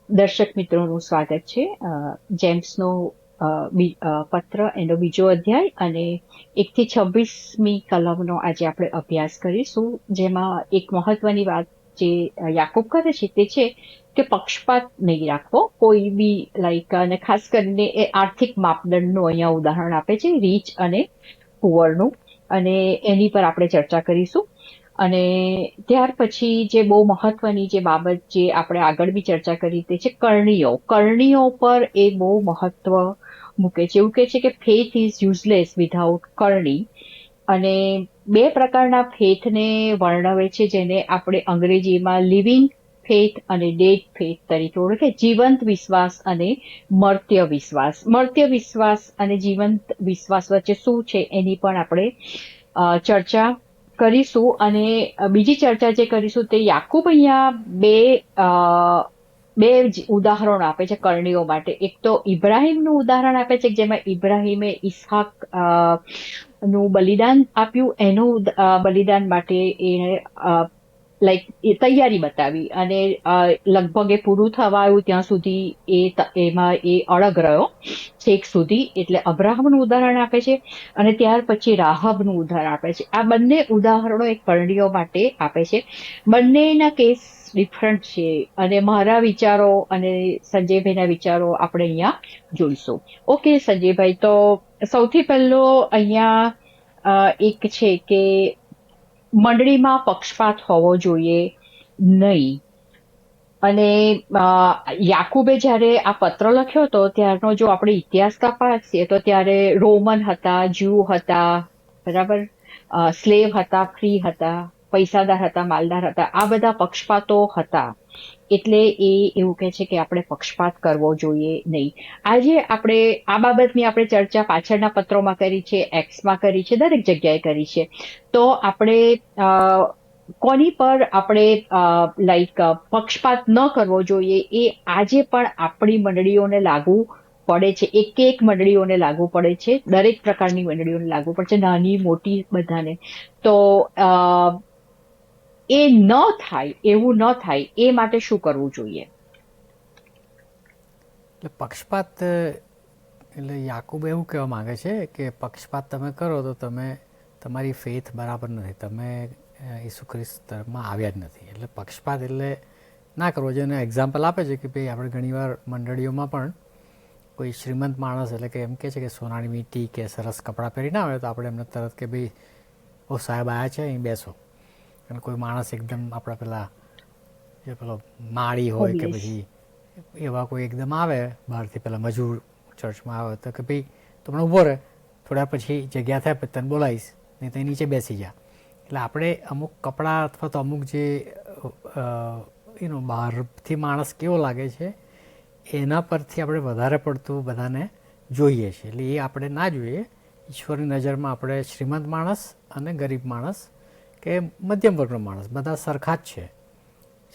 દર્શક મિત્રોનું સ્વાગત છે. જેમ્સનો પત્ર એનો બીજો અધ્યાય અને 1 થી 26મી કલમનો આજે આપણે અભ્યાસ કરીશું. જેમાં એક મહત્વની વાત જે યાકૂબ કરે છે તે છે કે પક્ષપાત નહીં રાખવો કોઈ બી અને ખાસ કરીને એ આર્થિક માપદંડનું અહીંયા ઉદાહરણ આપે છે, રીચ અને પુઅરનું, અને એની પર આપણે ચર્ચા કરીશું. અને ત્યાર પછી જે બહુ મહત્વની જે બાબત જે આપણે આગળ બી ચર્ચા કરી તે છે કરણીઓ પર એ બહુ મહત્વ મૂકે છે. એવું કે છે કે ફેથ ઇઝ યુઝલેસ વિધાઉટ કરણી. અને બે પ્રકારના ફેથને વર્ણવે છે, જેને આપણે અંગ્રેજીમાં લિવિંગ ફેથ અને ડેડ ફેથ તરીકે ઓળખે. જીવંત વિશ્વાસ અને મર્ત્ય વિશ્વાસ અને જીવંત વિશ્વાસ વચ્ચે શું છે એની પણ આપણે ચર્ચા કરીશું. અને બીજી ચર્ચા જે કરીશું તે યાકૂબ અહીંયા બે ઉદાહરણો આપે છે કરણીઓ માટે. એક તો ઇબ્રાહિમનું ઉદાહરણ આપે છે, જેમાં ઇબ્રાહિમે ઈસહાક નું બલિદાન આપ્યું. એનું બલિદાન માટે એને એ તૈયારી બતાવી અને લગભગ એ પૂરું થવા આવ્યું ત્યાં સુધી એમાં એ અડગ રહ્યો છેક સુધી. એટલે અબ્રાહમનું ઉદાહરણ આપે છે અને ત્યાર પછી રાહબનું ઉદાહરણ આપે છે. આ બંને ઉદાહરણો એક કરણીઓ માટે આપે છે. બંનેના કેસ ડિફરન્ટ છે અને મારા વિચારો અને સંજયભાઈના વિચારો આપણે અહીંયા જોઈશું. ઓકે સંજયભાઈ, તો સૌથી પહેલો અહીંયા એક છે કે મંડળીમાં પક્ષપાત હોવો જોઈએ નહીં. અને યાકૂબે જ્યારે આ પત્ર લખ્યો હતો ત્યારનો જો આપણે ઇતિહાસ તપાસીએ તો ત્યારે રોમન હતા, જ્યુ હતા, બરાબર, સ્લેવ હતા, ફ્રી હતા, પૈસાદાર હતા, માલદાર હતા, આ બધા પક્ષપાતો હતા. એટલે એ એવું કહે છે કે આપણે પક્ષપાત કરવો જોઈએ નહીં. આજે આપણે આ બાબતની આપણે ચર્ચા પાછળના પત્રોમાં કરી છે, એક્સમાં કરી છે, દરેક જગ્યાએ કરી છે. તો આપણે કોની પર આપણે પક્ષપાત ન કરવો જોઈએ એ આજે પણ આપણી મંડળીઓને લાગુ પડે છે. એક મંડળીઓને લાગુ પડે છે, દરેક પ્રકારની મંડળીઓને લાગુ પડે છે, નાની મોટી બધાને. તો એ ન થાય, એવું ન થાય એ માટે શું કરવું જોઈએ? એટલે પક્ષપાત એટલે યાકૂબ એવું કહેવા માંગે છે કે પક્ષપાત તમે કરો તો તમે તમારી ફેથ બરાબર નથી, તમે ઈસુ ખ્રિસ્ત ધર્મમાં આવ્યા જ નથી. એટલે પક્ષપાત એટલે ના કરવો જોઈએ. એનું એક્ઝામ્પલ આપે છે કે ભાઈ આપણે ઘણીવાર મંડળીઓમાં પણ કોઈ શ્રીમંત માણસ એટલે કે એમ કહે છે કે સોનાની વીંટી કે સરસ કપડાં પહેરીને આવે તો આપણે એમને તરત કે ભાઈ ઓ સાહેબ આવ્યા છે અહીં બેસો. અને કોઈ માણસ એકદમ આપણા પેલા જે પેલો માળી હોય કે પછી એવા કોઈ એકદમ આવે બહારથી પેલા મજૂર ચર્ચમાં આવે તો કે ભાઈ તમને ઊભો રહે, થોડા પછી જગ્યા થાય પછી તને બોલાવીશ, નહીં તો નીચે બેસી જા. એટલે આપણે અમુક કપડાં અથવા તો અમુક જે બહારથી માણસ કેવો લાગે છે એના પરથી આપણે વધારે પડતું બધાને જોઈએ છીએ. એટલે એ આપણે ના જોઈએ. ઈશ્વરની નજરમાં આપણે શ્રીમંત માણસ અને ગરીબ માણસ કે મધ્યમ વર્ગનો માણસ બધા સરખા જ છે.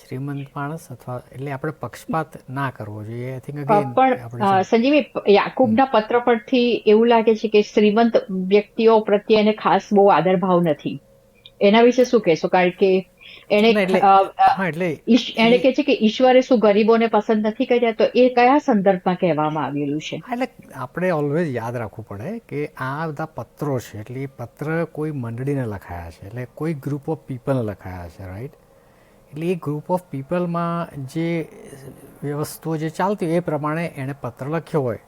શ્રીમંત માણસ અથવા એટલે આપણે પક્ષપાત ના કરવો જોઈએ. આઈ થિંક પણ સંજીવી, યાકૂબના પત્ર પરથી એવું લાગે છે કે શ્રીમંત વ્યક્તિઓ પ્રત્યે એને ખાસ બહુ આદરભાવ નથી. એના વિશે શું કહેશો? કારણ કે એને કહે છે કે ઈશ્વરે શું ગરીબોને પસંદ નથી કર્યા, તો એ કયા સંદર્ભમાં કહેવામાં આવેલું છે? એટલે આપણે ઓલવેઝ યાદ રાખવું પડે કે આ બધા પત્રો છે એટલે એ પત્ર કોઈ મંડળીને લખાયા છે, એટલે કોઈ ગ્રુપ ઓફ પીપલને લખાયા છે, રાઈટ? એટલે એ ગ્રુપ ઓફ પીપલમાં જે વસ્તુઓ જે ચાલતી હોય એ પ્રમાણે એણે પત્ર લખ્યો હોય,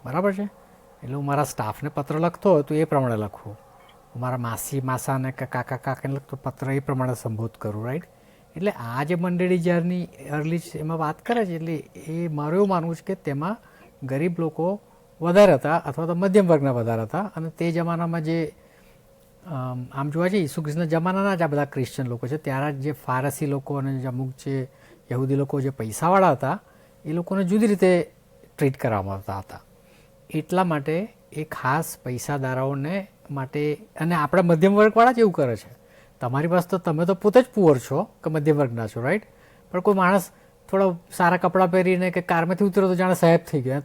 બરાબર છે? એટલે હું મારા સ્ટાફને પત્ર લખતો હોય તો એ પ્રમાણે લખું, હું મારા માસી માસાને કે કાકા કાકાને લખતો પત્ર એ પ્રમાણે સંબોધ કરું, રાઈટ? એટલે આ જે મંડળી જ્યારની અર્લી એમાં વાત કરે છે એટલે એ મારું એવું માનવું છે કે તેમાં ગરીબ લોકો વધારે હતા અથવા તો મધ્યમ વર્ગના વધારે હતા. અને તે જમાનામાં જે આમ જોવા જઈએ ઈસુ ખ્રિસ્તના જમાનાના જ આ બધા ક્રિશ્ચન લોકો છે, ત્યારે જે ફારસી લોકો અને અમુક જે યહૂદી લોકો જે પૈસાવાળા હતા એ લોકોને જુદી રીતે ટ્રીટ કરવામાં આવતા હતા. એટલા માટે એ ખાસ પૈસાદારોને માટે, અને આપણા મધ્યમ વર્ગવાળા જ એવું કરે છે. તમારી પાસે તો તમે તો પોતે જ પુઅર છો કે મધ્યમ વર્ગના છો, રાઈટ? પણ કોઈ માણસ થોડા સારા કપડાં પહેરીને કે કારમાંથી ઉતરો તો જાણે સાહેબ થઈ ગયા,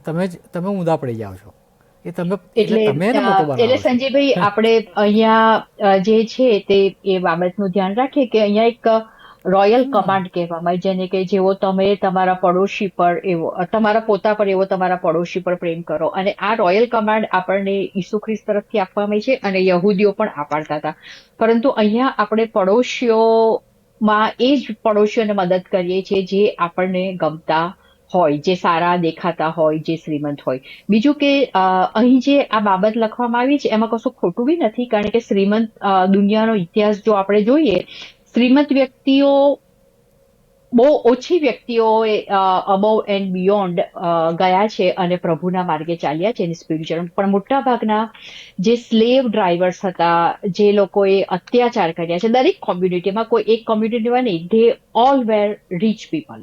તમે ઊંધા પડી જાઓ છો. એ તમે એટલે સંજયભાઈ, આપણે અહીંયા જે છે તે એ બાબતનું ધ્યાન રાખીએ કે અહીંયા એક રોયલ કમાન્ડ કહેવામાં આવે, જેને કે જેવો તમે તમારા પડોશી પર એવો તમારા પોતા પર એવો તમારા પડોશી પર પ્રેમ કરો. અને આ રોયલ કમાન્ડ આપણને ઈસુ ખ્રિસ્ત તરફથી આપવામાં આવે છે અને યહૂદીઓ પણ આપાડતા હતા. પરંતુ અહીંયા આપણે પડોશીઓમાં એ જ પડોશીઓને મદદ કરીએ છીએ જે આપણને ગમતા હોય, જે સારા દેખાતા હોય, જે શ્રીમંત હોય. બીજું કે અહીં જે આ બાબત લખવામાં આવી છે એમાં કશું ખોટું બી નથી, કારણ કે શ્રીમંત દુનિયાનો ઇતિહાસ જો આપણે જોઈએ, શ્રીમંત વ્યક્તિઓ બહુ ઓછી વ્યક્તિઓએ અબવ એન્ડ બિયોન્ડ ગયા છે અને પ્રભુના માર્ગે ચાલ્યા છે સ્પિરિચ્યુઅલ. પણ મોટા ભાગના જે સ્લેવ ડ્રાઈવર્સ હતા, જે લોકોએ અત્યાચાર કર્યા છે દરેક કોમ્યુનિટીમાં, કોઈ એક કોમ્યુનિટીમાં નહીં, they all were rich people.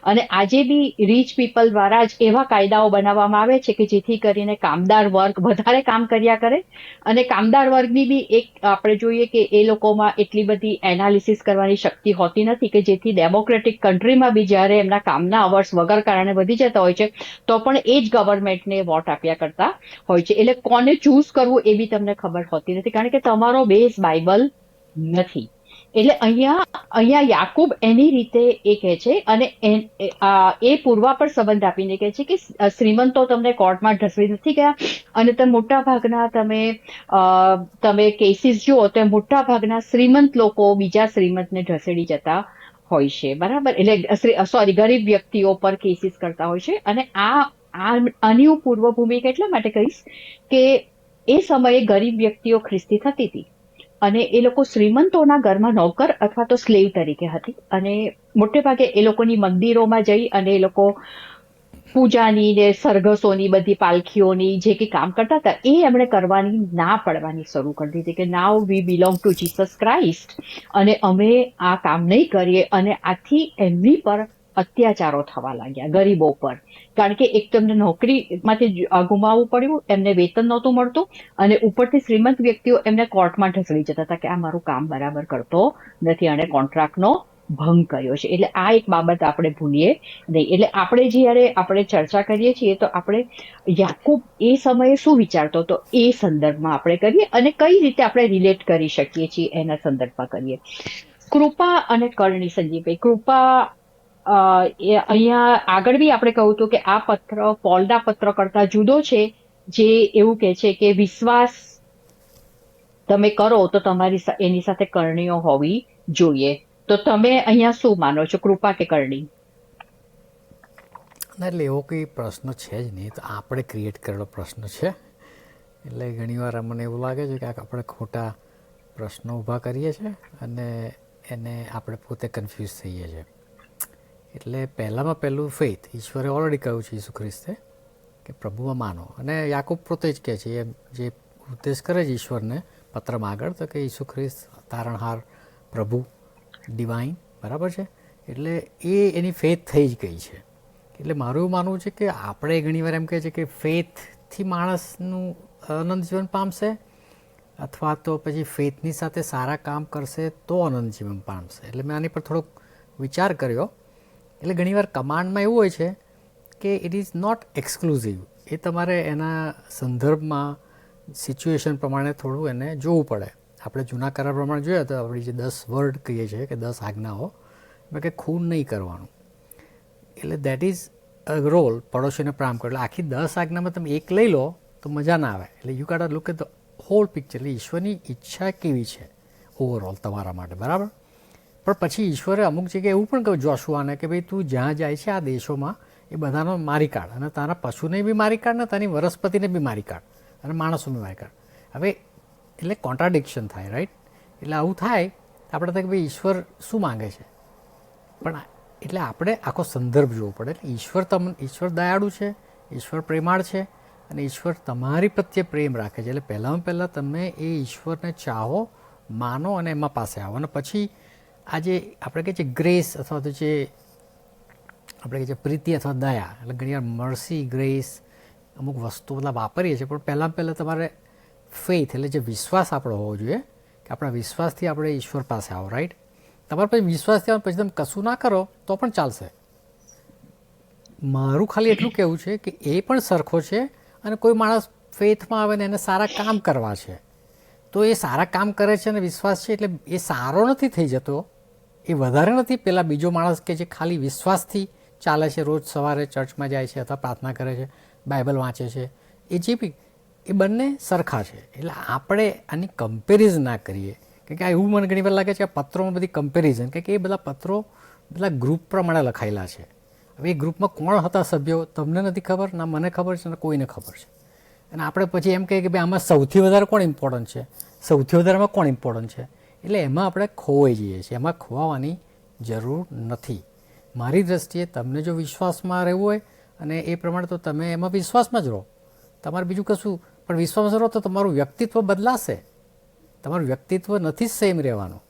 અને આજે બી રીચ પીપલ દ્વારા જ એવા કાયદાઓ બનાવવામાં આવે છે કે જેથી કરીને કામદાર વર્ગ વધારે કામ કર્યા કરે. અને કામદાર વર્ગની બી એક આપણે જોઈએ કે એ લોકોમાં એટલી બધી એનાલિસિસ કરવાની શક્તિ હોતી નથી કે જેથી ડેમોક્રેટિક કન્ટ્રીમાં બી જ્યારે એમના કામના અવર્સ વગર કારણે વધી જતા હોય છે તો પણ એ જ ગવર્મેન્ટને વોટ આપ્યા કરતા હોય છે. એટલે કોને ચૂઝ કરવું એ બી તમને ખબર હોતી નથી, કારણ કે તમારો બેઝ બાઇબલ નથી. એટલે અહીંયા યાકૂબ એની રીતે એ કહે છે અને એ પૂર્વા પર સંબંધ આપીને કહે છે કે શ્રીમંતો તમને કોર્ટમાં ઢસડી નથી ગયા. અને તમે મોટા ભાગના તમે કેસીસ જુઓ તો મોટા ભાગના શ્રીમંત લોકો બીજા શ્રીમંતને ઢસેડી જતા હોય છે, બરાબર. એટલે ગરીબ વ્યક્તિઓ પર કેસીસ કરતા હોય છે. અને આની હું પૂર્વભૂમિ એટલા માટે કહીશ કે એ સમયે ગરીબ વ્યક્તિઓ ખ્રિસ્તી થતી હતી અને એ લોકો શ્રીમંતોના ઘરમાં નોકર અથવા તો સ્લેવ તરીકે હતી. અને મોટે ભાગે એ લોકોની મંદિરોમાં જઈ અને એ લોકો પૂજાની ને સરઘસોની બધી પાલખીઓની જે કંઈ કામ કરતા હતા એ એમણે કરવાની ના પડવાની શરૂ કરી દીધી કે નાવ વી બિલોંગ ટુ જીસસ ક્રાઇસ્ટ અને અમે આ કામ નહીં કરીએ. અને આથી એમની પર અત્યાચારો થવા લાગ્યા ગરીબો પર, કારણ કે એક તો એમને નોકરીમાંથી ગુમાવવું પડ્યું, એમને વેતન નહોતું મળતું અને ઉપરથી શ્રીમંત વ્યક્તિઓ એમને કોર્ટમાં ઢસડી જતા હતા કે આ મારું કામ બરાબર કરતો નથી અને કોન્ટ્રાક્ટનો ભંગ કર્યો છે. એટલે આ એક બાબત આપણે ભૂલીએ નહીં. એટલે આપણે જ્યારે આપણે ચર્ચા કરીએ છીએ તો આપણે યાકૂબ એ સમયે શું વિચારતો હતો એ સંદર્ભમાં આપણે કરીએ અને કઈ રીતે આપણે રિલેટ કરી શકીએ છીએ એના સંદર્ભમાં કરીએ. કૃપા અને કરણી, સંજીવભાઈ, કૃપા અહીંયા આગળ બી આપણે કહ્યું હતું કે આ પત્ર પોલના પત્ર કરતા જુદો છે, જે એવું કહે છે કે વિશ્વાસ તમે કરો તો તમારી એની સાથે કરણીઓ હોવી જોઈએ. તો તમે અહીંયા શું માનો છો, કૃપા કે કરણી? એટલે એવો કંઈ પ્રશ્ન છે જ નહીં, તો આપણે ક્રિએટ કરેલો પ્રશ્ન છે. એટલે ઘણીવાર મને એવું લાગે છે કે આપણે ખોટા પ્રશ્નો ઊભા કરીએ છીએ અને એને આપણે પોતે કન્ફ્યુઝ થઈએ છીએ. એટલે પહેલાંમાં પહેલું ફેથ, ઈશ્વરે ઓલરેડી કહ્યું છે ઈસુ ખ્રિસ્તે કે પ્રભુમાં માનો. અને યાકૂબ પોતે જ કહે છે, એ જે ઉદ્દેશ કરે છે ઈશ્વરને પત્રમાં આગળ, તો કે ઈસુ ખ્રિસ્ત તારણહાર પ્રભુ ડિવાઇન, બરાબર છે. એટલે એની ફેથ થઈ જ ગઈ છે. એટલે મારું એવું માનવું છે કે આપણે ઘણીવાર એમ કહે છે કે ફેથથી માણસનું અનંત જીવન પામશે અથવા તો પછી ફેથની સાથે સારા કામ કરશે તો અનંત જીવન પામશે. એટલે મેં આની પર થોડોક વિચાર કર્યો. એટલે ઘણીવાર કમાન્ડમાં એવું હોય છે કે ઇટ ઇઝ નોટ એક્સક્લુઝિવ, એ તમારે એના સંદર્ભમાં સિચ્યુએશન પ્રમાણે થોડું એને જોવું પડે. આપણે જૂના કરાર પ્રમાણે જોઈએ તો આપણી જે 10 વર્ડ કહીએ છીએ કે 10 આજ્ઞાઓ, એમાં કે ખૂન નહીં કરવાનું. એટલે દેટ ઇઝ અ રોલ, પડોશીને પ્રેમ કરો. એટલે આખી 10 આજ્ઞામાં તમે એક લઈ લો તો મજા ના આવે. એટલે you got to look at the whole picture. એટલે ઈશ્વરની ઈચ્છા કેવી છે ઓવરઓલ તમારા માટે, બરાબર. પણ પછી ઈશ્વરે અમુક જગ્યાએ એવું પણ કહ્યું જોશુઆને કે ભાઈ તું જ્યાં જાય છે આ દેશોમાં એ બધાનો મારી કાઢ, અને તારા પશુને બી મારી કાઢ ને તારી વનસ્પતિને બી મારી કાઢ અને માણસોને મારી કાઢ. હવે એટલે કોન્ટ્રાડિક્શન થાય, રાઈટ. એટલે આવું થાય આપણે થાય કે ભાઈ ઈશ્વર શું માંગે છે, પણ એટલે આપણે આખો સંદર્ભ જોવો પડે. એટલે ઈશ્વર દયાળુ છે, ઈશ્વર પ્રેમાળ છે અને ઈશ્વર તમારી પ્રત્યે પ્રેમ રાખે છે. એટલે પહેલાં તમે એ ઈશ્વરને ચાહો, માનો અને એમાં પાસે આવો. અને પછી આ જે આપણે કહીએ છીએ ગ્રેસ અથવા તો જે આપણે કહીએ છીએ પ્રીતિ અથવા દયા, એટલે ઘણીવાર મર્સી, ગ્રેસ અમુક વસ્તુ બધા વાપરીએ છીએ, પણ પહેલાં તમારે ફેથ એટલે જે વિશ્વાસ આપણો હોવો જોઈએ કે આપણા વિશ્વાસથી આપણે ઈશ્વર પાસે આવો, રાઈટ. તમારે પછી વિશ્વાસથી આવે પછી તમે કશું ના કરો તો પણ ચાલશે. મારું ખાલી એટલું કહેવું છે કે એ પણ સરખો છે. અને કોઈ માણસ ફેથમાં આવે ને એને સારા કામ કરવા છે તો એ સારા કામ કરે છે અને વિશ્વાસ છે એટલે એ સારો નથી થઈ જતો, એ વધારે નથી પેલા બીજો માણસ કે જે ખાલી વિશ્વાસથી ચાલે છે, રોજ સવારે ચર્ચમાં જાય છે અથવા પ્રાર્થના કરે છે, બાઇબલ વાંચે છે, એ જે બી એ બંને સરખા છે. એટલે આપણે આની કમ્પેરિઝન ના કરીએ, કે આ એવું મને ઘણી વાર લાગે છે કે પત્રોમાં બધી કમ્પેરિઝન, કે એ બધા પત્રો બધા ગ્રુપ પ્રમાણે લખાયેલા છે. હવે એ ગ્રુપમાં કોણ હતા સભ્યો તમને નથી ખબર, ના મને ખબર છે, ને કોઈને ખબર છે. અને આપણે પછી એમ કહીએ કે ભાઈ આમાં સૌથી વધારે કોણ ઇમ્પોર્ટન્ટ છે, સૌથી વધારેમાં કોણ ઇમ્પોર્ટન્ટ છે, એટલે એમાં આપણે ખોવાઈ જઈએ છીએ. એમાં ખોવાવાની જરૂર નથી. મારી દ્રષ્ટિએ તમને જો વિશ્વાસમાં રહેવું હોય અને એ પ્રમાણે તો તમે એમાં વિશ્વાસમાં જ રહો, તમારે બીજું કશું. પણ વિશ્વાસમાં રહો તો તમારું વ્યક્તિત્વ બદલાશે. તમારું વ્યક્તિત્વ નથી સેમ રહેવાનું.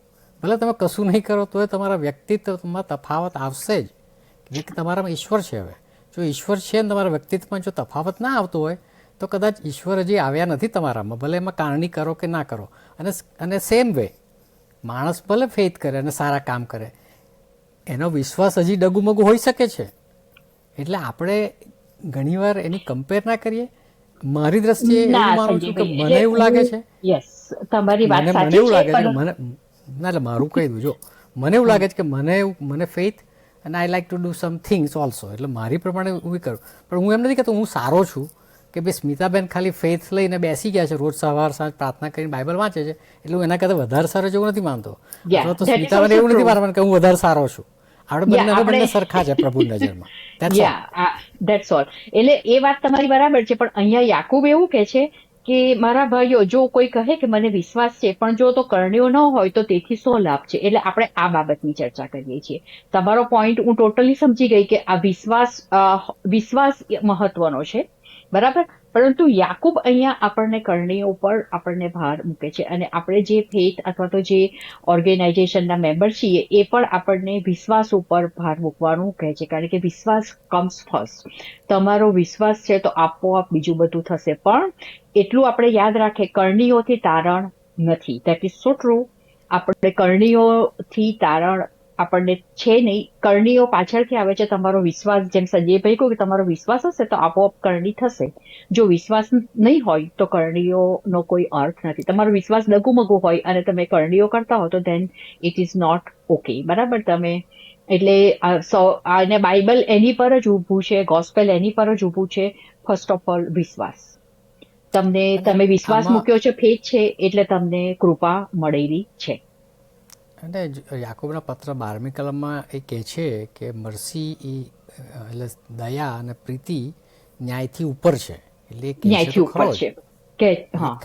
ભલે તમે કશું નહીં કરો તોય તમારા વ્યક્તિત્વમાં તફાવત આવશે જ, જે કે તમારામાં ઈશ્વર છે. હવે જો ઈશ્વર છે ને તમારા વ્યક્તિત્વમાં જો તફાવત ના આવતો હોય તો કદાચ ઈશ્વર હજી આવ્યા નથી તમારામાં, ભલે એમાં કારણી કરો કે ના કરો. અને સેમ વે માણસ ભલે ફેથ કરે અને સારા કામ કરે, એનો વિશ્વાસ હજી ડગુમગુ હોઈ શકે છે. એટલે આપણે ઘણીવાર એની કમ્પેર ના કરીએ. મારી દ્રષ્ટિએ એવું માનું છું કે મને એવું લાગે છે, તમારી વાત મને સાચી એવું લાગે છે, છે મને ના એટલે મારું કહી દઉં, જો મને એવું લાગે છે કે મને ફેથ અને I like to do sum things also, એટલે મારી પ્રમાણે હું કરું. પણ હું એમ નથી કહેતો હું સારો છું કે ભાઈ સ્મિતાબેન ખાલી ફેથ લઈને બેસી ગયા છે, રોજ સવાર સાંજ પ્રાર્થના કરીને બાઇબલ વાંચે છે એટલે હું એના કરતાં વધારે સારો જેવું નથી માનતો. અથવા તો સ્મિતાબેન એવું નથી માનવાનું કે હું વધારે સારો છું. આપણે બંને સરખા છે પ્રભુની નજરમાં. That's all. એટલે એ વાત તમારી બરાબર છે, પણ અહીંયા યાકૂબ એવું કહે છે કે મારા ભાઈઓ, જો કોઈ કહે કે મને વિશ્વાસ છે પણ જો તો કરણીઓ ન હોય તો તેથી શો લાભ છે. એટલે આપણે આ બાબતની ચર્ચા કરીએ છીએ. તમારો પોઈન્ટ હું ટોટલી સમજી ગઈ કે આ વિશ્વાસ મહત્વનો છે, બરાબર. પરંતુ યાકૂબ અહીંયા આપણને કરણીઓ પર આપણને ભાર મૂકે છે, અને આપણે જે ફેથ અથવા તો જે ઓર્ગેનાઇઝેશનના મેમ્બર છીએ એ પણ આપણને વિશ્વાસ ઉપર ભાર મૂકવાનું કહે છે, કારણ કે વિશ્વાસ કમ્સ ફર્સ્ટ. તમારો વિશ્વાસ છે તો આપોઆપ બીજું બધું થશે. પણ એટલું આપણે યાદ રાખીએ, કરણીઓથી તારણ નથી. That is so true. આપણે કરણીઓથી તારણ આપણને છે નહીં. કરણીઓ પાછળથી આવે છે તમારો વિશ્વાસ. જેમ સંજયભાઈ કહ્યું કે તમારો વિશ્વાસ હશે તો આપોઆપ કરણી થશે. જો વિશ્વાસ નહીં હોય તો કરણીઓનો કોઈ અર્થ નથી. તમારો વિશ્વાસ ડગુમગુ હોય અને તમે કરણીઓ કરતા હો તો then it is not okay, બરાબર. તમે એટલે અને બાઇબલ એની પર જ ઊભું છે, ગોસ્પેલ એની પર જ ઊભું છે. ફર્સ્ટ ઓફ ઓલ વિશ્વાસ. તમે વિશ્વાસ મૂક્યો છે, ફેથ છે, એટલે તમને કૃપા મળેલી છે. અને યાકૂબના પત્ર 12મી કલમમાં એ કહે છે કે મર્સી એટલે દયા અને પ્રીતિ ન્યાયથી ઉપર છે. એટલે ન્યાયથી ઉપર છે કે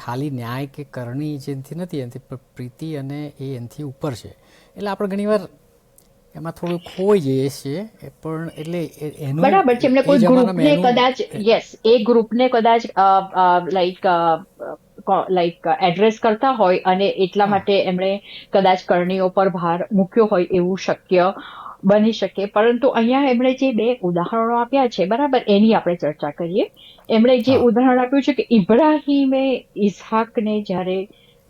ખાલી ન્યાય કે કરણી જેથી નથી, એનાથી પ્રીતિ અને એ એનાથી ઉપર છે. એટલે આપણે ઘણીવાર એમાં થોડું ખોઈ જઈએ છીએ. પણ એટલે એનું બરાબર છે. એમને કોઈ ગ્રુપને કદાચ એ ગ્રુપને કદાચ લાઈક એડ્રેસ કરતા હોય અને એટલા માટે એમણે કદાચ કરણીઓ પર ભાર મૂક્યો હોય, એવું શક્ય બની શકે. પરંતુ અહીંયા એમણે જે 2 ઉદાહરણો આપ્યા છે, બરાબર, એની આપણે ચર્ચા કરીએ. એમણે જે ઉદાહરણ આપ્યું છે કે ઇબ્રાહીમે ઇસ્હાકને જ્યારે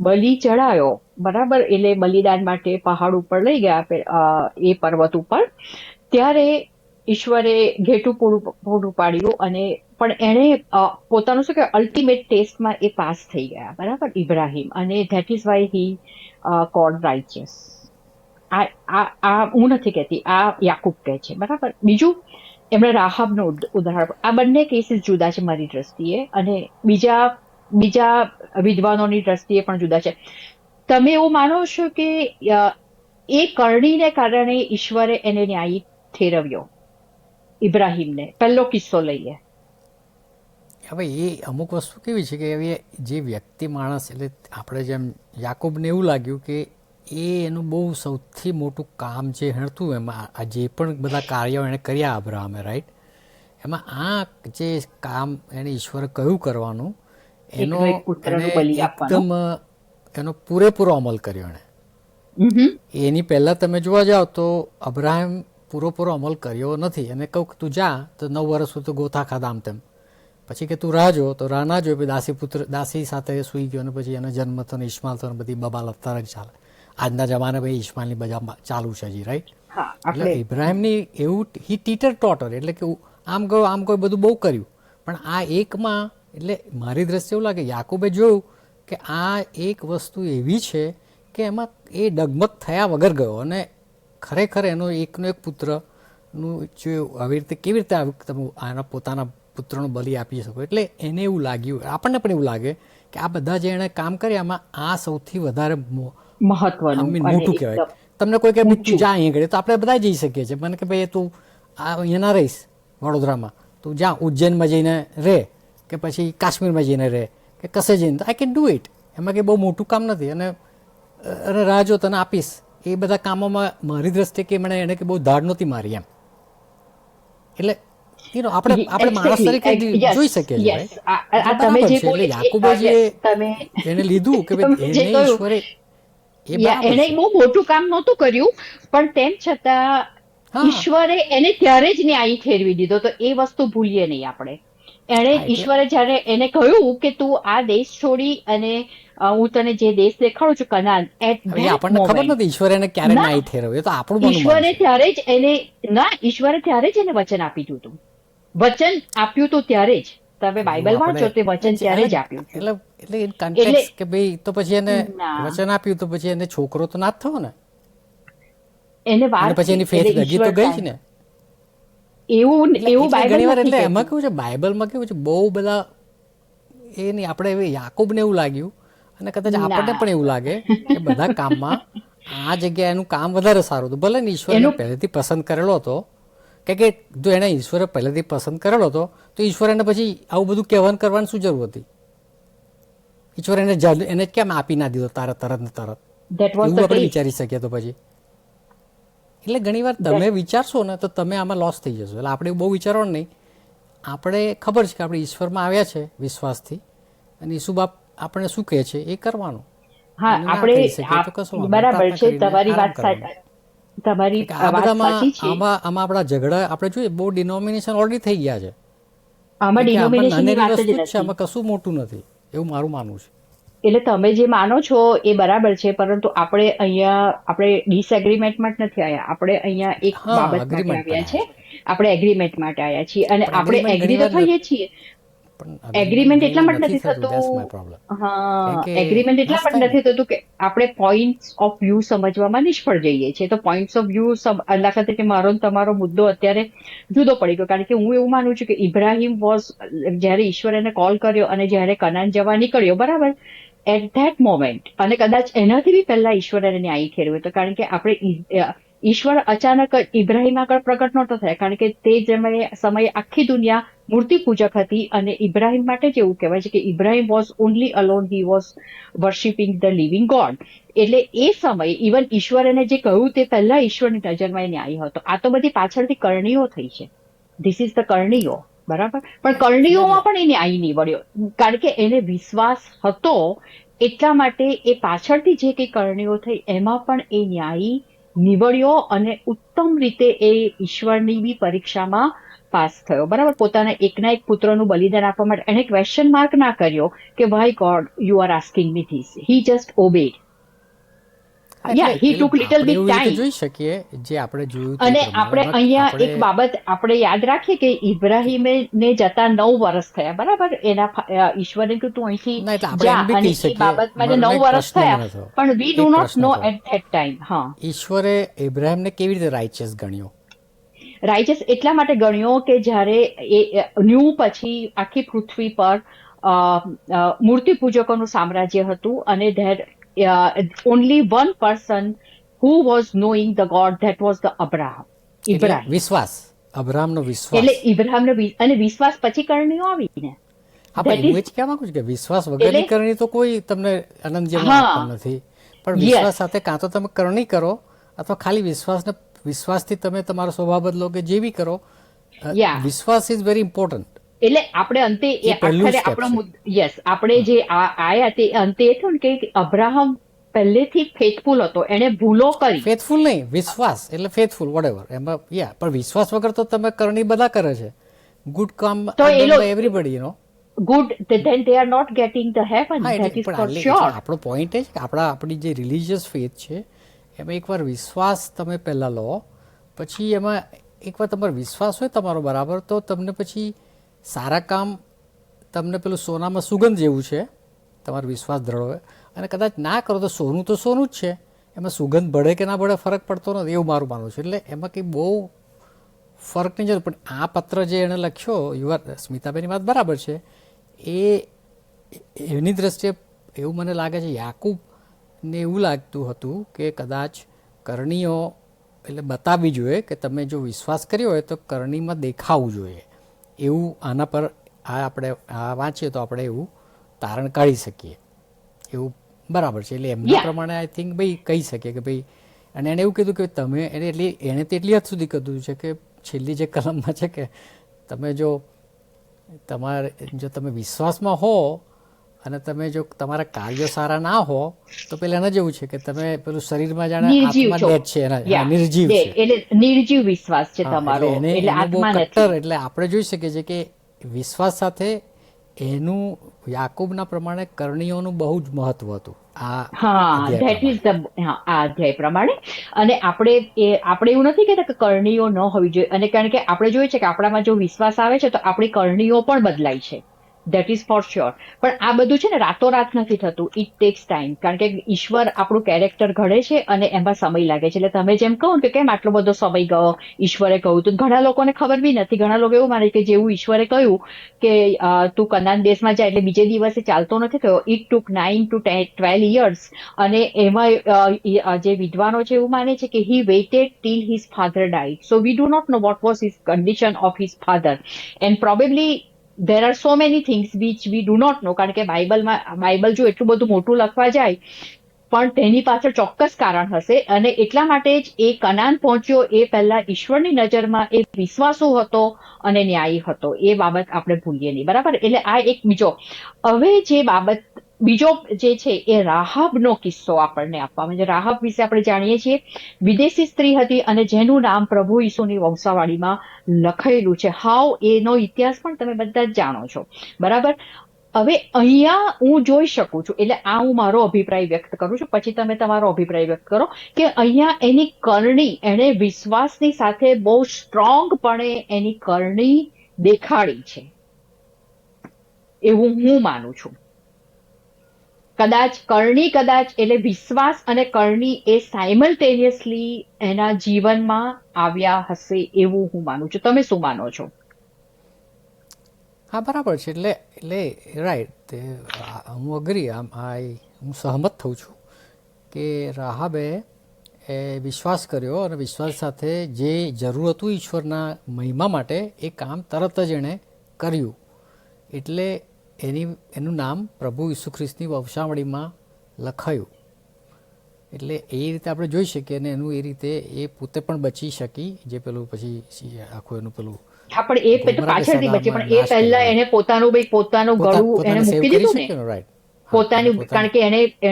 બલિ ચડાયો, બરાબર, એટલે બલિદાન માટે પહાડ ઉપર લઈ ગયા એ પર્વત ઉપર, ત્યારે ઈશ્વરે ઘેટું પૂરું પાડ્યું. અને પણ એણે પોતાનું શું કે અલ્ટિમેટ ટેસ્ટમાં એ પાસ થઈ ગયા, બરાબર, ઇબ્રાહીમ. અને that is why he called righteous. આ હું નથી કહેતી, આ યાકૂબ કહે છે, બરાબર. બીજું એમણે રાહાબનું ઉદાહરણ. આ બંને કેસીસ જુદા છે મારી દ્રષ્ટિએ, અને બીજા વિદ્વાનોની દ્રષ્ટિએ પણ જુદા છે. તમે એવું માનો છો કે એ કરણીને કારણે ઈશ્વરે એને ન્યાયી ઠેરવ્યો ઇબ્રાહીમને? પહેલો કિસ્સો લઈએ. હવે એ અમુક વસ્તુ કેવી છે કે હવે જે વ્યક્તિ માણસ, એટલે આપણે જેમ યાકૂબને એવું લાગ્યું કે એનું બહુ સૌથી મોટું કામ જે હતું, એમાં આ જે પણ બધા કાર્યો એણે કર્યા અબ્રાહમે, રાઈટ, એમાં આ જે કામ એને ઈશ્વરે કહ્યું કરવાનું, એનો એકદમ એનો પૂરેપૂરો અમલ કર્યો એણે. એની પહેલાં તમે જોવા જાઓ તો અબ્રાહમ પૂરેપૂરો અમલ કર્યો નથી. એને કહું કે તું જા તો 9 વર્ષ સુધી ગોથા ખાધા આમ તેમ, પછી કે તું રાહ જો તો રાહ ના જો, દાસી સાથે સૂઈ ગયો, અને પછી એનો જન્મ થયો ને ઇસ્માલ થયો, બધી બબાલ અત્યારે જ ચાલે. આજના જમાને ભાઈ ઇસ્માલની બજા ચાલુ છે હજી, રાઈટ. એટલે ઇબ્રાહીમની એવું હી ટીટર ટોટર, એટલે કે આમ ગયો બધું બહુ કર્યું. પણ આ એકમાં, એટલે મારી દ્રષ્ટિએ એવું લાગે યાકૂબે જોયું કે આ એક વસ્તુ એવી છે કે એમાં એ ડગમગ થયા વગર ગયો અને ખરેખર એનો એકનો એક પુત્રનું જો આવી રીતે કેવી રીતે તમે આના પોતાના પુત્રનો બલિ આપી શકો. એટલે એને એવું લાગ્યું, આપણને પણ એવું લાગે કે આ બધા જે એણે કામ કર્યામાં આ સૌથી વધારે મહત્વનું મોટું કહેવાય. તમને કોઈ કે તું જા અહીં આગળ, તો આપણે બધા જઈ શકીએ છીએ. મને કે ભાઈ તું અહીંયા ના રહીશ વડોદરામાં, તું જા ઉજ્જૈનમાં જઈને રહે કે પછી કાશ્મીરમાં જઈને રહે કે કશે જઈને, આઈ કેન ડુ ઇટ. એમાં કંઈ બહુ મોટું કામ નથી. અને રાહ જો તને આપીશ. એ બધા કામોમાં મારી દ્રષ્ટિએ કે મને એને કે બહુ ધાડ નહોતી મારી એમ. એટલે આપણે માણસ તરીકે જોઈ શકીએ છીએ. બરાબર છે. એટલે યાકુબે જે એને લીધું કે ભાઈ એને ઈશ્વરે એને બહુ મોટું કામ નહોતું કર્યું, પણ તેમ છતાં ઈશ્વરે એને ત્યારે જ ન્યાયી ઠેરવી દીધો. તો એ વસ્તુ ભૂલીએ નહીં આપણે. ઈશ્વરે જયારે એને કહ્યું કે તું આ દેશ છોડી અને હું તને જે દેશ દેખાડું છું કનાન, આપણને ખબર નથી ઈશ્વરે એને ક્યારે ન્યાય ઠેરવ્યો. તો આપણું ઈશ્વરે ત્યારે જ ઈશ્વરે ત્યારે જ એને વચન આપી દીધું. વચન આપ્યું તું ત્યારે જ. તમે બાઇબલ વાંચો તે વચન ત્યારે જ આપ્યું. એટલે કન્ટેક્સ્ટ કે ભાઈ તો પછી એને વચન આપ્યું તો પછી એને છોકરો તો ના જ થયો ને. એને વાર પછી એની ફેથ ડગી તો ગઈ જ ને. એવું બાઇબલ એટલે એમાં કેવું છે, બાઇબલમાં કેવું છે, બહુ બધા એ નહીં. આપણે યાકૂબને એવું લાગ્યું અને કદાચ આપણને પણ એવું લાગે કે બધા કામમાં આ જગ્યાએ એનું કામ વધારે સારું હતું. ભલે ને ઈશ્વરને પહેલેથી પસંદ કરેલો હતો, કે જો એને ઈશ્વરે પહેલેથી પસંદ કરેલો હતો તો ઈશ્વર એને પછી આવું બધું કહેવાનું કરવાની શું જરૂર હતી? ઈશ્વર એને કેમ આપી ના દીધો તરત ને તરત? એવું આપણે વિચારી શકીએ તો પછી. એટલે ઘણી વાર તમે વિચારશો ને તો તમે આમાં લોસ થઈ જશો. એટલે આપણે બહુ વિચારવાનું નહીં. આપણે ખબર છે કે આપણે ઈશ્વરમાં આવ્યા છે વિશ્વાસથી, અને ઈસુ બાપ આપણે શું કહે છે એ કરવાનું. હા, આપણે બરાબર છે, તમારી વાત સાચી. આમાં આપણા ઝઘડા આપણે જોઈએ બહુ ડિનોમિનેશન ઓલરેડી થઈ ગયા છે. આમાં ડિનોમિનેશનની વાત જ નથી. આમાં કશું મોટું નથી એવું મારું માનવું છે. એટલે તમે જે માનો છો એ બરાબર છે, પરંતુ આપણે ડિસએગ્રીમેન્ટમાં જ નથી આવ્યા. આપણે અહીંયા એક બાબત માટે આવ્યા છે. આપણે એગ્રીમેન્ટ માટે આવ્યા છીએ અને આપણે એગ્રી તો થઈએ છીએ. એગ્રીમેન્ટ એટલા માટે નથી થતું. હા, એગ્રીમેન્ટ એટલા માટે નથી થતું કે આપણે પોઈન્ટ્સ ઓફ વ્યૂ સમજવામાં નિષ્ફળ જઈએ છીએ. તો પોઈન્ટ્સ ઓફ વ્યૂ દાખલા તરીકે મારો તમારો મુદ્દો અત્યારે જુદો પડી ગયો, કારણ કે હું એવું માનું છું કે ઇબ્રાહિમ જ્યારે ઈશ્વર એને કોલ કર્યો અને જ્યારે કનાન જવા નીકળ્યો, બરાબર, એટ ધેટ મોમેન્ટ, અને કદાચ એનાથી બી પહેલા ઈશ્વર એને ન્યાયી ઠેરવ્યો હતો. કારણ કે આપણે ઈશ્વર અચાનક ઇબ્રાહિમ આગળ પ્રગટ નહોતો થયા, કારણ કે તે સમયે આખી દુનિયા મૂર્તિ પૂજક હતી. અને ઇબ્રાહિમ માટે જ એવું કહેવાય છે કે Ibrahim was only alone, he was worshipping the living God. એટલે એ સમયે ઇવન ઈશ્વર એને જે કહ્યું તે પહેલા ઈશ્વરની નજરમાં એ ન્યાયી હતો. આ તો બધી પાછળથી કરણીઓ થઈ છે. ધીસ ઇઝ ધ કરણીઓ, બરાબર. પણ કરણીઓમાં પણ એ ન્યાયી નીવડ્યો, કારણ કે એને વિશ્વાસ હતો. એટલા માટે એ પાછળથી જે કંઈ કરણીઓ થઈ એમાં પણ એ ન્યાયી નીવડ્યો અને ઉત્તમ રીતે એ ઈશ્વરની બી પરીક્ષામાં પાસ થયો, બરાબર. પોતાના એકના એક પુત્રનું બલિદાન આપવા માટે એને ક્વેશ્ચન માર્ક ના કર્યો કે why God you are asking me this. He just obeyed. He took little bit time. જોઈ શકીએ જે આપણે જોયું. અને આપણે અહીંયા એક બાબત આપણે યાદ રાખીએ કે ઇબ્રાહિમે ને જતા 9 વર્ષ થયા, બરાબર. એના ઈશ્વરે કીધું તું અહીંથી જા, અને એ બાબત માટે 9 વર્ષ થયા, પણ we do not know at that time. હા, ઈશ્વરે ઇબ્રાહિમને કેવી રીતે રાઇચસ ગણ્યો? રાઇચસ એટલા માટે ગણ્યો કે જ્યારે એ ન્યૂ પછી આખી પૃથ્વી પર મૂર્તિ પૂજકોનું સામ્રાજ્ય હતું, અને only one person who was knowing the God, that was the Abraham. વિશ્વાસ, અબ્રાહમનો વિશ્વાસ. એટલે ઇબ્રાહિમનો અને વિશ્વાસ પછી કરણીઓ આવી ને. આપણે એવું જ કહેવા માંગુ છું કે વિશ્વાસ વગરની કરણી તો કોઈ તમને આનંદ જેવું નથી. પણ વિશ્વાસ સાથે કાં તો તમે કરણી કરો અથવા ખાલી વિશ્વાસથી તમે તમારો સ્વભાવ બદલો કે જે બી કરો. વિશ્વાસ ઇઝ વેરી ઇમ્પોર્ટન્ટ. એટલે આપણે અંતે આપણે જે આયા તે અંતે એ થયું કે અબ્રાહમ પહેલેથી ફેથફુલ હતો, એને ભૂલો કરી. ફેથફુલ નહીં, વિશ્વાસ એટલે ફેથફુલ વોટેવર. એમાં પણ વિશ્વાસ વગર તો તમે કરણી બધા કરે છે. ગુડ કામ everybody, you know. Good, then they are not getting the heaven. That is for sure. આપણો પોઈન્ટ એ છે કે આપણી જે રિલિજિયસ ફેથ છે એમાં એકવાર વિશ્વાસ તમે પહેલા લો, પછી એમાં એકવાર તમારો વિશ્વાસ હોય તમારો બરાબર, તો તમને પછી સારા કામ તમને પેલું સોનામાં સુગંધ જેવું છે. તમારો વિશ્વાસ દ્રઢ હોય અને કદાચ ના કરો તો સોનું જ છે. એમાં સુગંધ ભળે કે ના ભળે ફરક પડતો નથી એવું મારું માનવું છે. એટલે એમાં કંઈ બહુ ફરક નહીં જરૂર. પણ આ પત્ર જે એણે લખ્યો, સ્મિતાબેનની વાત બરાબર છે, એ એની દ્રષ્ટિએ એવું મને લાગે છે યાકૂબને એવું લાગતું હતું કે કદાચ કરણીઓ એટલે બતાવવી જોઈએ કે તમે જો વિશ્વાસ કર્યો હોય તો કરણીમાં દેખાવું જોઈએ. એવું આના પર આપણે વાંચીએ તો આપણે એવું તારણ કાઢી શકીએ. એવું બરાબર છે. એટલે એમના પ્રમાણે આઈ થિંક ભાઈ કહી શકીએ કે ભાઈ, અને એણે એવું કીધું કે તમે એણે તો એટલી હદ સુધી કીધું છે કે છેલ્લી જે કલમમાં છે કે તમે જો તમે વિશ્વાસમાં હો અને તમે જો તમારા કાર્યો સારા ના હો તો પેલા એના જેવું છે કે તમે પેલું શરીરમાં જાણે આત્મા ડેડ છે, નિર્જીવ છે. એટલે નિર્જીવ વિશ્વાસ છે તમારો, એટલે આત્મા નથી. એટલે આપણે જોઈ શકીએ છીએ કે વિશ્વાસ સાથે એનું યાકૂબના પ્રમાણે કરણીઓનું બહુ જ મહત્વ હતું આ અધ્યાય પ્રમાણે. અને આપણે એવું નથી કહેતા કે કરણીઓ ન હોવી જોઈએ, અને કારણ કે આપણે જોઈએ છે કે આપણામાં જો વિશ્વાસ આવે છે તો આપણી કરણીઓ પણ બદલાય છે. That is for sure. પણ આ બધું છે ને રાતોરાત નથી થતું. It tax time. કારણ કે ઈશ્વર આપણું કેરેક્ટર ઘડે છે અને એમાં સમય લાગે છે. એટલે તમે જેમ કહો કે કેમ આટલો બધો સમય ગયો ઈશ્વરે કહ્યું, તો ઘણા લોકોને ખબર બી નથી. ઘણા લોકો એવું માને કે જેવું ઈશ્વરે કહ્યું કે તું કનાન દેશમાં જાય એટલે બીજે દિવસે ચાલતો નથી થયો. It took 9 to 12 years. અને એમાં જે વિદ્વાનો છે એવું માને છે કે he waited till his father died. So we do not know what was his condition of his father, and probably there are so many things which we do not know. કારણ કે બાઇબલ જો એટલું બધું મોટું લખવા જાય પણ તેની પાછળ ચોક્કસ કારણ હશે. અને એટલા માટે જ એ કનાન પહોંચ્યો એ પહેલા ઈશ્વરની નજરમાં એ વિશ્વાસુ હતો અને ન્યાયી હતો. એ બાબત આપણે ભૂલીએ નહીં, બરાબર? એટલે આ એક બીજો. હવે જે બાબત બીજો જે છે એ રાહાબનો કિસ્સો આપણને આપવામાં છે. રાહાબ વિશે આપણે જાણીએ છીએ વિદેશી સ્ત્રી હતી અને જેનું નામ પ્રભુ ઈસુની વંશાવળીમાં લખાયેલું છે. એનો ઇતિહાસ પણ તમે બધા જ જાણો છો, બરાબર? હવે અહીંયા હું જોઈ શકું છું, એટલે આ હું મારો અભિપ્રાય વ્યક્ત કરું છું, પછી તમે તમારો અભિપ્રાય વ્યક્ત કરો, કે અહીંયા એની કરણી એને વિશ્વાસની સાથે બહુ સ્ટ્રોંગપણે એની કરણી દેખાડી છે એવું હું માનું છું. કદાચ એટલે વિશ્વાસ અને કરણી એ સાયમલ્ટેનિયસલી એના જીવનમાં આવ્યા હશે એવું હું માનું છું. તમે શું માનો છો? હા, બરાબર છે. એટલે રાઈટ, હું અગ્રી, હું સહમત થઉં છું કે રાહાબે વિશ્વાસ કર્યો અને વિશ્વાસ સાથે જે જરૂર હતું ઈશ્વરના મહિમા માટે એ કામ તરત જ એણે કર્યું. એટલે એનું નામ પ્રભુ ઈસુ ખ્રિસ્તની વંશાવળીમાં લખાયું. એટલે એ રીતે આપણે જોઈ શકીએ અને એનું એ રીતે એ પોતે પણ બચી શકી, જે પેલું પછી આખું એનું પેલું પણ એ પાછળથી બચી, પણ એ પહેલા એને પોતાનું ગળું એને મૂકી દીધું ને, પોતાનું, કારણ કે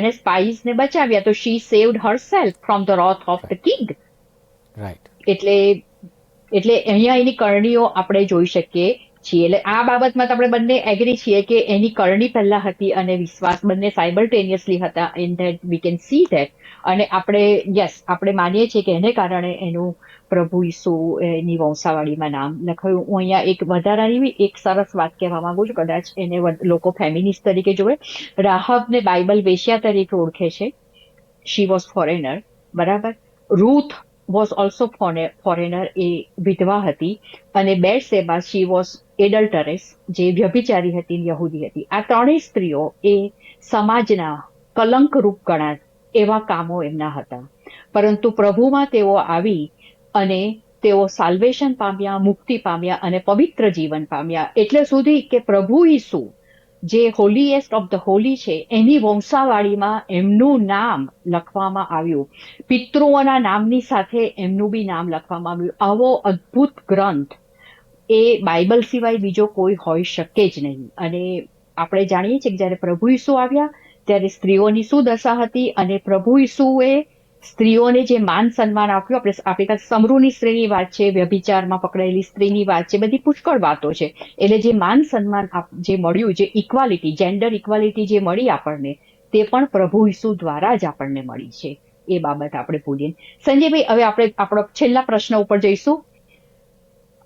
એને સ્પાઈસ ને બચાવ્યા, તો she saved herself from the wrath of the king. Right. એટલે અહીંયા એની કરણીઓ આપણે જોઈ શકીએ છીએ. એટલે આ બાબતમાં તો આપણે બંને એગ્રી છીએ કે એની કરણી પહેલા હતી અને વિશ્વાસ બંને સાયમલ્ટેનિયસલી હતા. In that we can see that. અને આપણે માનીએ છીએ કે એને કારણે એનું પ્રભુ ઈસુ એની વંશાવળીમાં નામ લખાયું. હું અહીંયા એક વધારાની એક સરસ વાત કહેવા માંગુ છું, કદાચ એને લોકો ફેમિનિસ્ટ તરીકે જોવે. રાહબને બાઇબલ વેશ્યા તરીકે ઓળખે છે. શી વોઝ ફોરેનર, બરાબર? રૂથ વોઝ ઓલ્સો ફોરેનર, એ વિધવા હતી. અને બેટશેબા, શી વોઝ એડલ્ટરેસ, જે વ્યભિચારી હતી, યહૂદી હતી. આ ત્રણેય સ્ત્રીઓ એ સમાજના કલંકરૂપ ગણા એવા કામો એમના હતા. પરંતુ પ્રભુમાં તેઓ આવી અને તેઓ સાલ્વેશન પામ્યા, મુક્તિ પામ્યા અને પવિત્ર જીવન પામ્યા. એટલે સુધી કે પ્રભુ ઈસુ જે હોલીએસ્ટ ઓફ ધ હોલી છે એની વંશાવળીમાં એમનું નામ લખવામાં આવ્યું. પિતૃઓના નામની સાથે એમનું બી નામ લખવામાં આવ્યું. આવો અદ્ભુત ગ્રંથ એ બાઇબલ સિવાય બીજો કોઈ હોઈ શકે જ નહીં. અને આપણે જાણીએ છીએ કે જયારે પ્રભુ ઈસુ આવ્યા ત્યારે સ્ત્રીઓની શું દશા હતી, અને પ્રભુ ઈસુએ સ્ત્રીઓને જે માન સન્માન આપ્યું. આપણી પાસે સમરૂની સ્ત્રીની વાત છે, વ્યભિચારમાં પકડાયેલી સ્ત્રીની વાત છે, બધી પુષ્કળ વાતો છે. એટલે જે માન સન્માન જે મળ્યું, જે ઇક્વાલિટી, જેન્ડર ઇક્વાલિટી જે મળી આપણને, તે પણ પ્રભુ ઈસુ દ્વારા જ આપણને મળી છે. એ બાબત આપણે ભૂલીએ. સંજયભાઈ, હવે આપણે આપણો છેલ્લા પ્રશ્ન ઉપર જઈશું.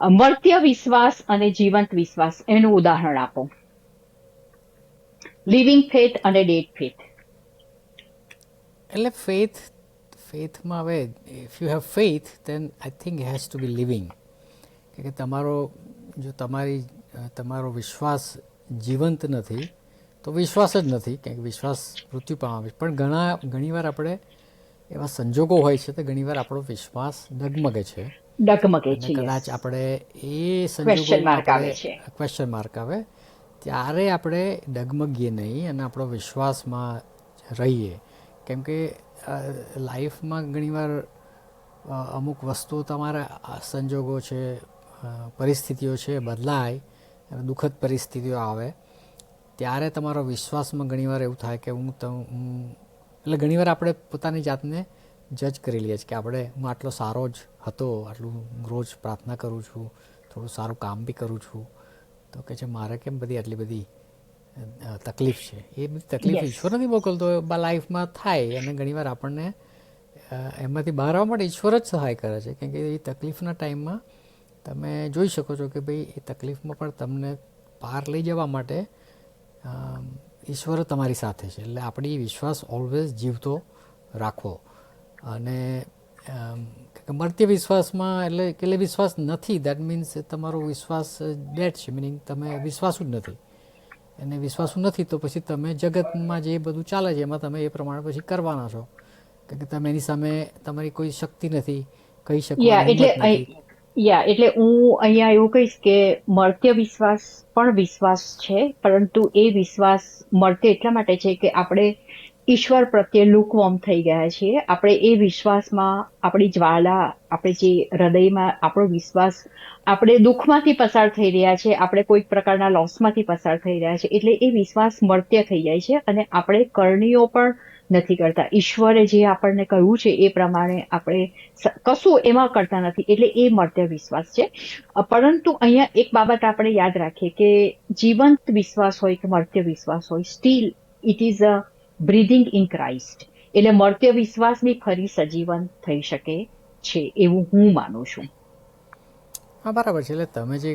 મર્ત્ય વિશ્વાસ અને જીવંત વિશ્વાસ, એનું ઉદાહરણ આપો. લિવિંગ ફેથ અને ડેડ ફેથ. એટલે ફેથ ફેથમાં હવે if you have faith then I think has to be living, કે જો તમારો વિશ્વાસ જીવંત નથી તો વિશ્વાસ જ નથી, કારણ કે વિશ્વાસ મૃત્યુ પામે. પણ ઘણીવાર આપણે એવા સંજોગો હોય છે તો ઘણીવાર આપણો વિશ્વાસ ડગમગે છે, અને કદાચ આપણે એ સંજોગોમાં ક્વેશ્ચન માર્ક આવે ત્યારે આપણે ડગમગીએ નહીં અને આપણો વિશ્વાસમાં રહીએ. કેમ કે લાઈફમાં ઘણીવાર અમુક વસ્તુઓ તમારા સંજોગો છે, પરિસ્થિતિઓ છે, બદલાય અને દુઃખદ પરિસ્થિતિઓ આવે ત્યારે તમારો વિશ્વાસમાં ઘણીવાર એવું થાય કે એટલે ઘણીવાર આપણે પોતાની જાતને જજ કરી લઈએ છીએ કે હું આટલો સારો જ હતો, આટલું રોજ પ્રાર્થના કરું છું, થોડું સારું કામ બી કરું છું, તો કે છે મારે કેમ આટલી બધી તકલીફ છે. એ બધી તકલીફ ઈશ્વર નથી મોકલતો, લાઈફમાં થાય, અને ઘણીવાર આપણને એમાંથી બહાર આવવા માટે ઈશ્વર જ સહાય કરે છે. કેમ કે એ તકલીફના ટાઈમમાં તમે જોઈ શકો છો કે ભાઈ એ તકલીફમાં પણ તમને પાર લઈ જવા માટે ઈશ્વર તમારી સાથે છે. એટલે આપણી વિશ્વાસ ઓલવેઝ જીવતો રાખવો. અને મર્ત્ય વિશ્વાસમાં એટલે વિશ્વાસ નથી, દેટ મીન્સ તમારો વિશ્વાસ ડેડ છે, મિનિંગ તમે વિશ્વાસુ જ નથી. અને વિશ્વાસુ નથી તો પછી તમે જગતમાં જે બધું ચાલે છે એમાં તમે એ પ્રમાણે પછી કરવાના છો, કારણ કે તમે એની સામે તમારી કોઈ શક્તિ નથી, કહી શકવાની. એટલે હું અહીંયા એવું કહીશ કે મર્ત્ય વિશ્વાસ પણ વિશ્વાસ છે, પરંતુ એ વિશ્વાસ મર્ત્ય એટલા માટે છે કે આપણે ઈશ્વર પ્રત્યે લુકવોર્મ થઈ ગયા છીએ. આપણે એ વિશ્વાસમાં આપણી જ્વાલા, આપણે જે હૃદયમાં આપણો વિશ્વાસ, આપણે દુઃખમાંથી પસાર થઈ રહ્યા છે, આપણે કોઈક પ્રકારના લોસમાંથી પસાર થઈ રહ્યા છે, એટલે એ વિશ્વાસ મર્ત્ય થઈ જાય છે અને આપણે કરણીઓ પણ નથી કરતા. ઈશ્વરે જે આપણને કહ્યું છે એ પ્રમાણે આપણે કશું એમાં કરતા નથી, એટલે એ મર્ત્ય વિશ્વાસ છે. પરંતુ અહીંયા એક બાબત આપણે યાદ રાખીએ કે જીવંત વિશ્વાસ હોય કે મર્ત્ય વિશ્વાસ હોય, steel it is a breathing in Christ. એટલે મર્ત્ય વિશ્વાસ બી ફરી સજીવન થઈ શકે છે એવું હું માનું છું. હા, બરાબર છે. એટલે તમે જે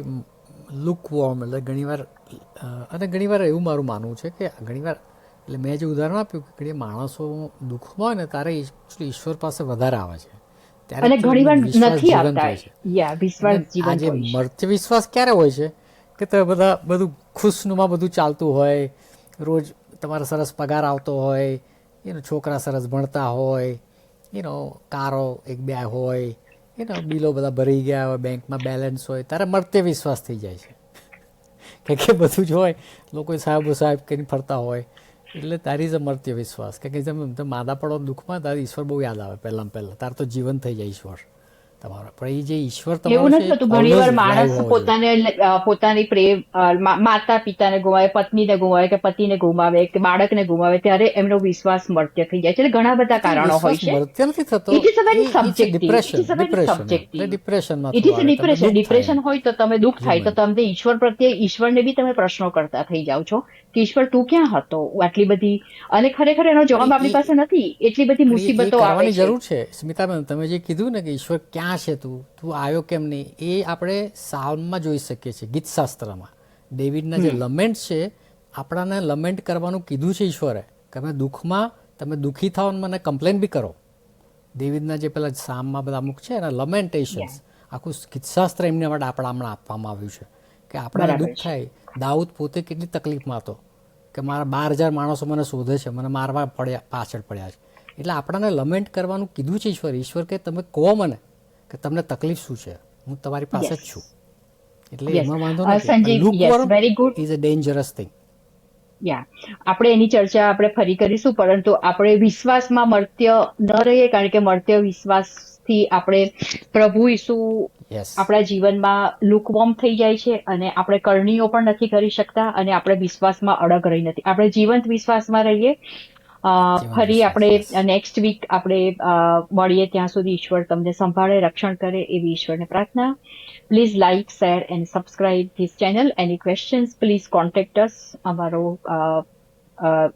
લુકવોર્મ, એટલે ઘણીવાર એવું મારું માનવું છે કે ઘણીવાર, એટલે મેં જે ઉદાહરણ આપ્યું કે ઘણી માણસો દુઃખમાં હોય ને ત્યારે ઈશ્વર પાસે વધારે આવે છે, ત્યારે ઘણીવાર નથી આવતા. આજે મર્ત્ય વિશ્વાસ ક્યારે હોય છે કે તમે બધું ખુશનુમા બધું ચાલતું હોય, રોજ તમારે સરસ પગાર આવતો હોય, છોકરા સરસ ભણતા હોય, કારો એક બે હોય, બિલો બધા ભરી ગયા હોય, બેંકમાં બેલેન્સ હોય, ત્યારે મર્ત્ય વિશ્વાસ થઈ જાય છે કે બધું જ હોય, લોકો સાહેબ કરીને ફરતા હોય, એટલે તારી જ મર્ત્ય વિશ્વાસ. કે તમે માદા પડો દુઃખમાં તારે ઈશ્વર બહુ યાદ આવે પહેલા તાર તો જીવન થઈ જાય ઈશ્વર તમારા. પણ એ જે ઈશ્વર એવું નથી થતું. ઘણીવાર માણસ પોતાની પ્રેમ, માતા પિતાને ગુમાવે, પત્નીને ગુમાવે, કે પતિને ગુમાવે, કે બાળકને ગુમાવે, ત્યારે એમનો વિશ્વાસ મર્ત્ય થઈ જાય છે. ઘણા બધા કારણો હોય છે. મર્ત્ય નથી થતો, ડિપ્રેશન હોય તો તમે દુઃખ થાય તો તમને ઈશ્વર પ્રત્યે, ઈશ્વરને બી તમે પ્રશ્નો કરતા થઈ જાઓ છો કે ઈશ્વર તું ક્યાં હતો આટલી બધી, અને ખરેખર એનો જવાબ આપણી પાસે નથી. એટલી બધી મુસીબતો આવે જરૂર છે. સ્મિતાબેન, તમે જે કીધું ને કે ઈશ્વર ક્યાં છે, તું આવ્યો કેમ નહીં, એ આપણે સાઉન્ડમાં જોઈ શકીએ છીએ. ગીતશાસ્ત્રમાં ડેવિડના જે લમેન્ટ છે, આપણાને લમેન્ટ કરવાનું કીધું છે ઈશ્વરે, કે તમે દુઃખમાં તમે દુઃખી થાવ મને કમ્પ્લેન બી કરો. ડેવિડના જે પેલા સામમાં બધા અમુક છે એના લમેન્ટેશન્સ, આખું ગીતશાસ્ત્ર એમને માટે હમણાં આપવામાં આવ્યું છે કે આપણને દુઃખ થાય. દાઉદ પોતે કેટલી તકલીફમાં હતો કે મારા 12,000 માણસો મને શોધે છે, મને મારવા પાછળ પડ્યા છે. એટલે આપણને લમેન્ટ કરવાનું કીધું છે ઈશ્વર કે તમે કહો મને કે તમને તકલીફ શું છે, હું તમારી પાસે જ છું. એટલે એમાં વાંધો નથી. Is a dangerous thing. આપણે એની ચર્ચા આપણે ફરી કરીશું, પરંતુ આપણે વિશ્વાસમાં મર્ત્ય ન રહીએ, કારણ કે મર્ત્ય વિશ્વાસથી આપણે પ્રભુ ઈસુ આપણા જીવનમાં લુકવોર્મ થઈ જાય છે અને આપણે કરણીઓ પણ નથી કરી શકતા, અને આપણે વિશ્વાસમાં અડગ રહી નથી. આપણે જીવંત વિશ્વાસમાં રહીએ. ફરી આપણે નેક્સ્ટ વીક આપણે મળીએ. ત્યાં સુધી ઈશ્વર તમને સંભાળે, રક્ષણ કરે એવી ઈશ્વરને પ્રાર્થના. Please like, share and subscribe this channel. Any questions please contact us. અમારો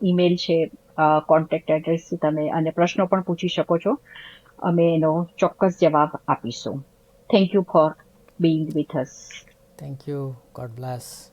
ઈમેલ છે, કોન્ટેક્ટ એડ્રેસથી તમે અને પ્રશ્નો પણ પૂછી શકો છો. અમે એનો ચોક્કસ જવાબ આપીશું. Thank you for being with us. Thank you. God bless.